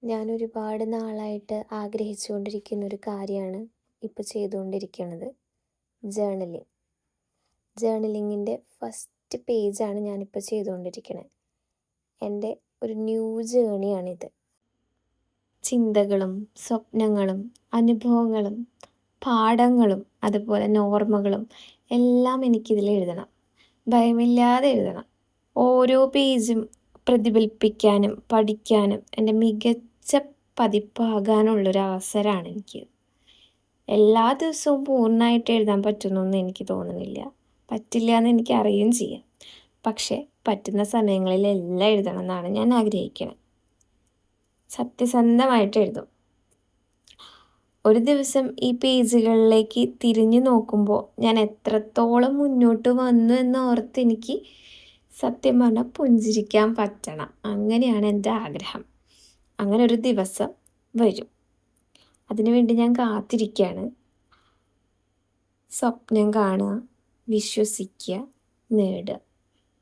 ഞാനൊരുപാട് നാളായിട്ട് ആഗ്രഹിച്ചുകൊണ്ടിരിക്കുന്ന ഒരു കാര്യമാണ് ഇപ്പോൾ ചെയ്തുകൊണ്ടിരിക്കുന്നത്. ജേർണലിങ്. ജേർണലിങ്ങിൻ്റെ ഫസ്റ്റ് പേജാണ് ഞാനിപ്പോൾ ചെയ്തുകൊണ്ടിരിക്കുന്നത്. എൻ്റെ ഒരു ന്യൂ ജേണിയാണിത്. ചിന്തകളും സ്വപ്നങ്ങളും അനുഭവങ്ങളും പാഠങ്ങളും അതുപോലെ നോർമകളും എല്ലാം എനിക്കിതിൽ എഴുതണം. ഭയമില്ലാതെ എഴുതണം. ഓരോ പേജും പ്രതിഫലിപ്പിക്കാനും പഠിക്കാനും എൻ്റെ മികച്ച പതിപ്പാകാനുള്ളൊരു അവസരമാണ് എനിക്ക്. എല്ലാ ദിവസവും പൂർണ്ണമായിട്ട് എഴുതാൻ പറ്റുമെന്നൊന്നും എനിക്ക് തോന്നുന്നില്ല. പറ്റില്ല എന്ന് എനിക്ക് അറിയുകയും ചെയ്യാം. പക്ഷേ പറ്റുന്ന സമയങ്ങളിലെല്ലാം എഴുതണം എന്നാണ് ഞാൻ ആഗ്രഹിക്കുന്നത്. സത്യസന്ധമായിട്ട് എഴുതും. ഒരു ദിവസം ഈ പേജുകളിലേക്ക് തിരിഞ്ഞു നോക്കുമ്പോൾ ഞാൻ എത്രത്തോളം മുന്നോട്ട് വന്നു എന്നോർത്ത് എനിക്ക് സത്യം പറഞ്ഞാൽ പുഞ്ചിരിക്കാൻ പറ്റണം. അങ്ങനെയാണ് എൻ്റെ ആഗ്രഹം. അങ്ങനെ ഒരു ദിവസം വരും. അതിനുവേണ്ടി ഞാൻ കാത്തിരിക്കുകയാണ്. സ്വപ്നം കാണുക, വിശ്വസിക്കുക, നേടുക.